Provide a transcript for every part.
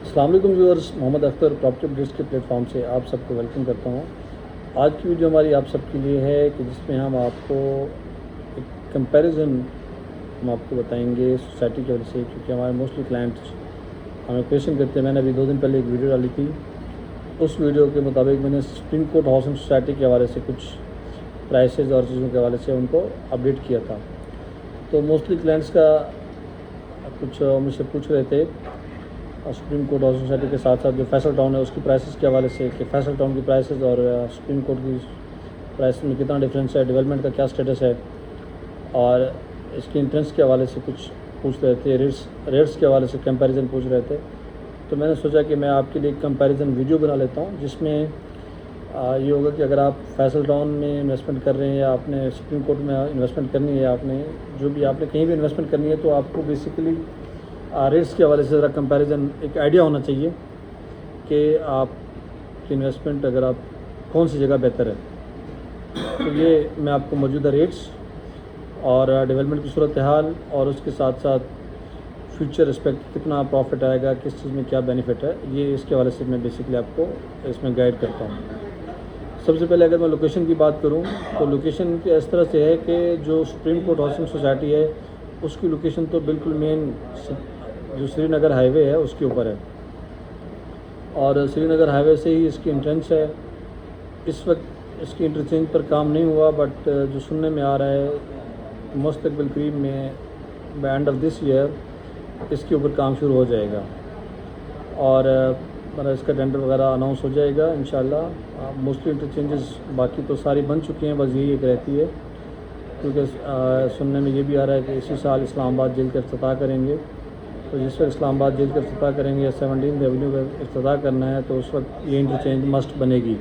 अस्सलाम वालेकुम viewers, Mohammad Akhtar property updates के प्लेटफॉर्म से आप सबको वेलकम करता हूँ। आज की वीडियो हमारी आप सबके लिए है कि जिसमें हम आपको एक कंपैरिजन हम आपको बताएंगे सोसाइटी की वजह से, क्योंकि हमारे मोस्टली क्लाइंट्स हमें क्वेश्चन करते हैं। मैंने अभी 2 दिन पहले एक वीडियो डाली थी, उस वीडियो के मुताबिक मैंने सुप्रीम कोर्ट हाउसिंग सोसाइटी के हवाले से कुछ प्राइसेस और चीज़ों के हवाले से उनको अपडेट किया था। तो मोस्टली क्लाइंट्स का कुछ मुझसे पूछ रहे थे सुप्रीम कोर्ट हाउसिंग सोसाइटी के साथ साथ जो फैसल टाउन है उसकी प्राइसेस के हवाले से, कि फैसल टाउन की प्राइसेस और सुप्रीम कोर्ट की प्राइस में कितना डिफरेंस है, डेवलपमेंट का क्या स्टेटस है, और इसकी इंट्रेंस के हवाले से कुछ पूछ रहे थे, रेट्स के हवाले से कंपैरिजन पूछ रहे थे। तो मैंने सोचा कि मैं आपके लिए एक कंपैरिजन वीडियो बना लेता हूँ, जिसमें ये होगा कि अगर आप फैसल टाउन में इन्वेस्टमेंट कर रहे हैं या आपने सुप्रीम कोर्ट में इन्वेस्टमेंट करनी है, या आपने जो भी आपने कहीं भी इन्वेस्टमेंट करनी है, तो आपको बेसिकली रेट्स के हवाले से ज़रा कंपैरिजन एक आइडिया होना चाहिए कि आप की इन्वेस्टमेंट अगर आप कौन सी जगह बेहतर है। तो ये मैं आपको मौजूदा रेट्स और डेवलपमेंट की सूरत हाल और उसके साथ साथ फ्यूचर रिस्पेक्ट कितना प्रॉफिट आएगा, किस चीज़ में क्या बेनिफिट है, ये इसके हवाले से मैं बेसिकली आपको इसमें गाइड करता हूँ। सबसे पहले अगर मैं लोकेशन की बात करूँ तो लोकेशन की इस तरह से है कि जो सुप्रीम कोर्ट हाउसिंग सोसाइटी है उसकी लोकेशन तो बिल्कुल मेन जो श्रीनगर हाईवे है उसके ऊपर है, और श्रीनगर हाईवे से ही इसकी एंट्रेंस है। इस वक्त इसकी इंटरचेंज पर काम नहीं हुआ, बट जो सुनने में आ रहा है मुस्तकबिल करीब में by end of this year इसके ऊपर काम शुरू हो जाएगा, और मतलब इसका टेंडर वगैरह अनाउंस हो जाएगा इंशाल्लाह। मोस्टली इंटरचेंजेस बाकी तो सारी बन चुकी हैं, बस यही एक रहती है, क्योंकि सुनने में ये भी आ रहा है कि इसी साल इस्लामाबाद जेल का इफ्तिताह करेंगे। तो जिस वक्त इस्लामाबाद जेल का इफ्तिताह करेंगे या 17 एवेन्यू का इफ्तिताह करना है, तो उस वक्त ये इंटरचेंज मस्ट बनेगी।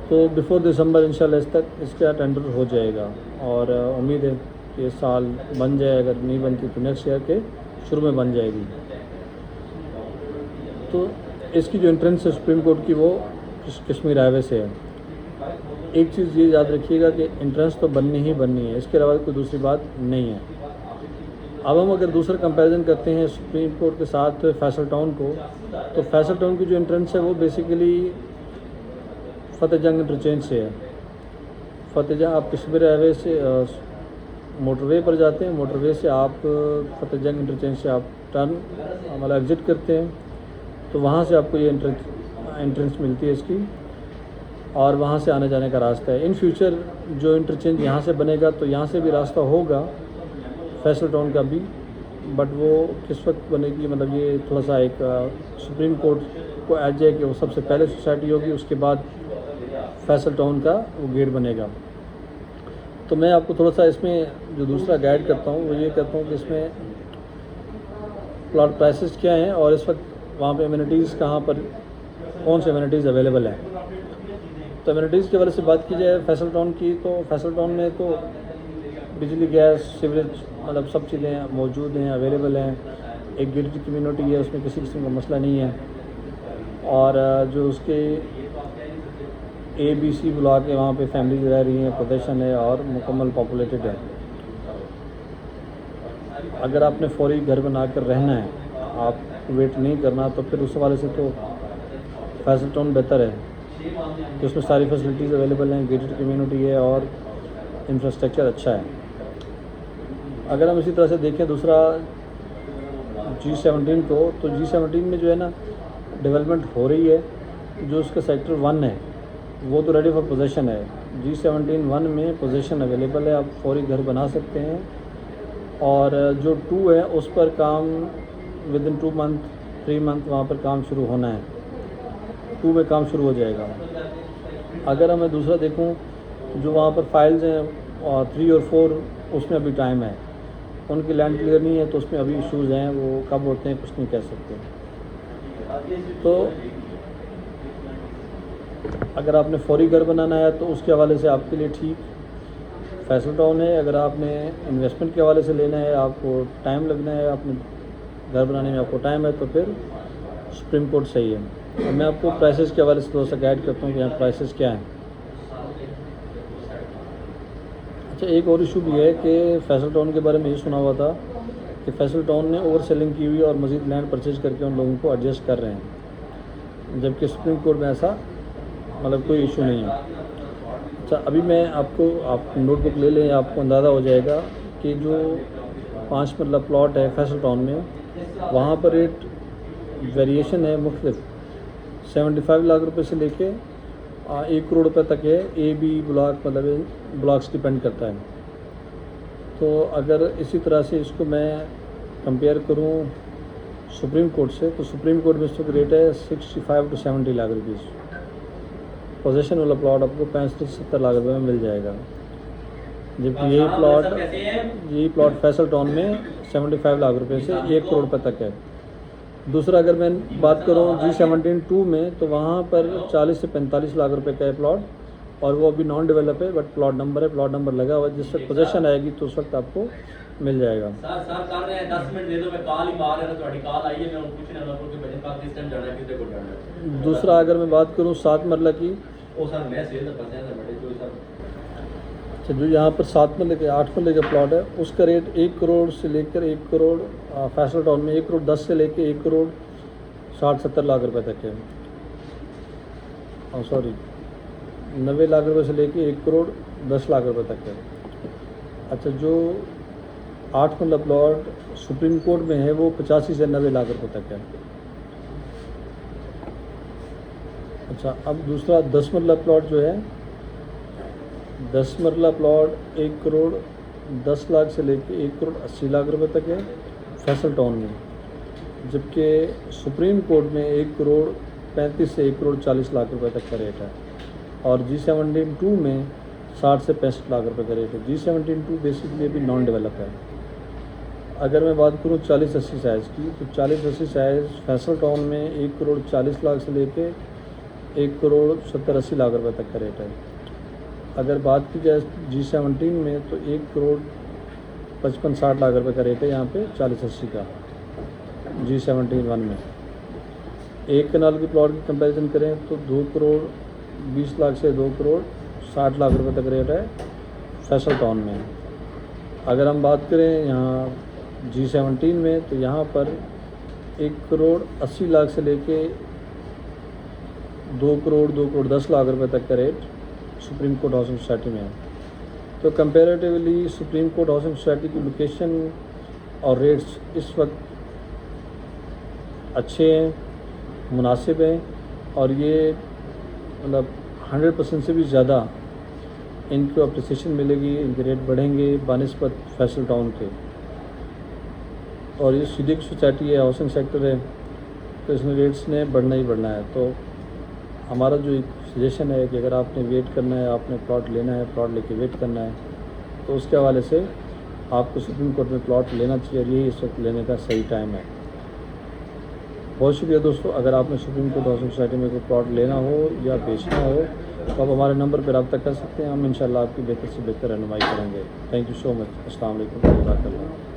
तो बिफोर दिसंबर इंशाल्लाह इस तक इसका टेंडर हो जाएगा, और उम्मीद है कि इस साल बन जाए, अगर नहीं बनती तो नेक्स्ट ईयर के शुरू में बन जाएगी। तो इसकी जो एंट्रेंस है सुप्रीम कोर्ट की वो कश्मीर हाईवे से है। एक चीज़ ये याद रखिएगा कि एंट्रेंस तो बननी ही बननी है, इसके अलावा कोई दूसरी बात नहीं है। अब हम अगर दूसरा कंपैरिजन करते हैं सुप्रीम कोर्ट के साथ फैसल टाउन को, तो फैसल टाउन की जो एंट्रेंस है वो बेसिकली फतेहजंग इंटरचेंज से है। फतेहजंग आप कश्मीर हाईवे से मोटरवे पर जाते हैं, मोटरवे से आप फतेहजंग इंटरचेंज से आप टर्न मतलब एग्ज़िट करते हैं, तो वहाँ से आपको ये एंट्रेंस मिलती है इसकी, और वहाँ से आने जाने का रास्ता है। इन फ्यूचर जो इंटरचेंज यहाँ से बनेगा तो यहाँ से भी रास्ता होगा फैसल टाउन का भी, बट वो किस वक्त बनेगी, मतलब ये थोड़ा सा एक सुप्रीम कोर्ट को एज है कि वो सबसे पहले सोसाइटी होगी, उसके बाद फैसल टाउन का वो गेट बनेगा। तो मैं आपको थोड़ा सा इसमें जो दूसरा गाइड करता हूँ वो ये कहता हूँ कि इसमें प्लॉट प्राइसेस क्या हैं, और इस वक्त वहाँ पे एमिनिटीज़ कहाँ पर कौन से एमिनिटीज़ अवेलेबल हैं। तो एमिनिटीज़ के वजह से बात की जाए फैसल टाउन की, तो फैसल टाउन में तो बिजली, गैस, सीवरेज, मतलब सब चीज़ें मौजूद हैं, अवेलेबल हैं। एक गेटेड कम्युनिटी है, उसमें किसी किस्म का मसला नहीं है, और जो उसके ABC ब्लॉक है वहाँ पे फैमिलीज रह रही हैं, पोजीशन है और मुकम्मल पॉपुलेटेड है। अगर आपने फौरी घर बना कर रहना है, आप वेट नहीं करना, तो फिर उस हवाले से तो फैसल टाउन बेहतर है, तो उसमें सारी फैसिलिटीज़ अवेलेबल हैं, गेटेड कम्युनिटी है और इंफ्रास्ट्रक्चर अच्छा है। अगर हम इसी तरह से देखें दूसरा G17 को, तो G17 में जो है ना डेवलपमेंट हो रही है। जो उसका सेक्टर 1 है वो तो रेडी फॉर पोजेशन है। G17 1 में पोजेशन अवेलेबल है, आप फौरी घर बना सकते हैं, और जो 2 है उस पर काम विद इन 2 मंथ 3 मंथ वहाँ पर काम शुरू होना है, 2 में काम शुरू हो जाएगा। अगर मैं दूसरा देखूँ जो वहाँ पर फाइल्स हैं और 3 और 4, उसमें अभी टाइम है, उनकी लैंड क्लियर नहीं है, तो उसमें अभी इश्यूज़ हैं, वो कब होते हैं कुछ नहीं कह सकते। तो अगर आपने फौरी घर बनाना है तो उसके हवाले से आपके लिए ठीक फैसल टाउन है। अगर आपने इन्वेस्टमेंट के हवाले से लेना है, आपको टाइम लगना है, आपने घर बनाने में आपको टाइम है, तो फिर सुप्रीम कोर्ट सही है। और मैं आपको प्राइसेस के हवाले से थोड़ा सा गाइड करता हूँ कि यहाँ प्राइसेस क्या हैं। अच्छा, एक और इशू भी है कि फैसल टाउन के बारे में ये सुना हुआ था कि फैसल टाउन ने ओवर सेलिंग की हुई और मज़ीद लैंड परचेज करके उन लोगों को एडजस्ट कर रहे हैं, जबकि सुप्रीम कोर्ट में ऐसा मतलब कोई इशू नहीं है। अच्छा, अभी मैं आपको, आप नोटबुक ले लें, आपको अंदाज़ा हो जाएगा कि जो 5 मरला प्लॉट है फैसल टाउन में, वहाँ पर रेट वेरिएशन है मुख्तलिफ। 75 लाख रुपए से लेके 1 करोड़ रुपए तक है। ए बी ब्लॉक, मतलब ब्लॉक्स डिपेंड करता है। तो अगर इसी तरह से इसको मैं कंपेयर करूँ सुप्रीम कोर्ट से, तो सुप्रीम कोर्ट में इस वक्त रेट है 65 to 70 लाख रुपीज़। पोजेशन वाला प्लॉट आपको 65 से 70 लाख रुपए में मिल जाएगा, जबकि यही प्लॉट फैसल टाउन में 75 लाख रुपए से 1 करोड़ रुपए तक है। दूसरा, अगर मैं बात करूँ G17-2 में, तो वहाँ पर 40 से 45 लाख रुपए का है प्लॉट, और वो अभी नॉन डेवलप है, बट प्लॉट नंबर लगा हुआ है। जिस वक्त पोजेशन आएगी तो उस वक्त आपको मिल जाएगा। सर कर रहे हैं 10 मिनट दे दो, मैं कॉल ही मार रहा था, तुम्हारी कॉल आई है, मैं पूछने वाला हूं कि भजन पाक किस टाइम जाना है, किससे को जाना है। दूसरा, अगर मैं बात करूँ 7 मरला की, ओ सर मैं सेल दा फंसे हैं बड़े जो सर। अच्छा, जो यहाँ पर 7 मरले के 8 मरले का प्लॉट है, उसका रेट 1 करोड़ से लेकर 1 करोड़, फैसल टाउन में 1 करोड़ 10 से लेकर 1 करोड़ 60-70 लाख रुपए तक है। सॉरी, 90 लाख रुपए से लेके 1 करोड़ 10 लाख रुपए तक है। अच्छा, जो 8 मरला प्लॉट सुप्रीम कोर्ट में है, वो 85 से 90 लाख रुपए तक है। अच्छा, अब दूसरा 10 मरला प्लॉट जो है, 10 मरला प्लॉट 1 करोड़ 10 लाख से लेके 1 करोड़ 80 लाख रुपए तक है फैसल टाउन में, जबकि सुप्रीम कोर्ट में 1 करोड़ 35 से 1 करोड़ 40 लाख रुपए तक का रेट है। और G17-2 में 60 से 65 लाख रुपए का रेट है। G17-2 बेसिकली अभी नॉन डेवलप है। अगर मैं बात करूँ 40-80 साइज़ की, तो 40-80 साइज़ फैसल टाउन में 1 करोड़ 40 लाख से लेके 1 करोड़ 70-80 लाख रुपए तक का रेट है। अगर बात की जाए G17 में, तो 1 करोड़ 55-60 लाख रुपए का रेट है यहाँ पे 40-80 का G17-1 में। एक कनाल की प्लॉट की कंपैरिजन करें तो 2 करोड़ 20 लाख से 2 करोड़ 60 लाख रुपए तक रेट है फैसल टाउन में। अगर हम बात करें यहाँ G17 में, तो यहाँ पर 1 करोड़ 80 लाख से लेके 2 करोड़ 10 लाख रुपए तक का rate supreme court housing society में है। तो comparatively supreme court housing society की लोकेशन और रेट्स इस वक्त अच्छे हैं, मुनासिब हैं, और ये मतलब 100% से भी ज़्यादा इनको अप्रिसिएशन मिलेगी, इनके रेट बढ़ेंगे बानिस्बत फैसल टाउन के। और ये सीधी सोसाइटी है, हाउसिंग सेक्टर है, तो इसमें रेट्स ने बढ़ना ही बढ़ना है। तो हमारा जो एक सजेशन है कि अगर आपने वेट करना है, आपने प्लॉट लेना है, प्लॉट लेके वेट करना है, तो उसके हवाले से आपको सुप्रीम कोर्ट में प्लॉट लेना चाहिए, और यही इस वक्त लेने का सही टाइम है। बहुत शुक्रिया दोस्तों। अगर आपने सुप्रीम कोर्ट हाउसिंग सोसाइटी में कोई प्लॉट लेना हो या बेचना हो, तो आप हमारे नंबर पर रब्ता कर सकते हैं। हम इंशाल्लाह आपकी बेहतर से बेहतर रहनुमाई करेंगे। Thank you so much. अस्सलाम वालेकुम।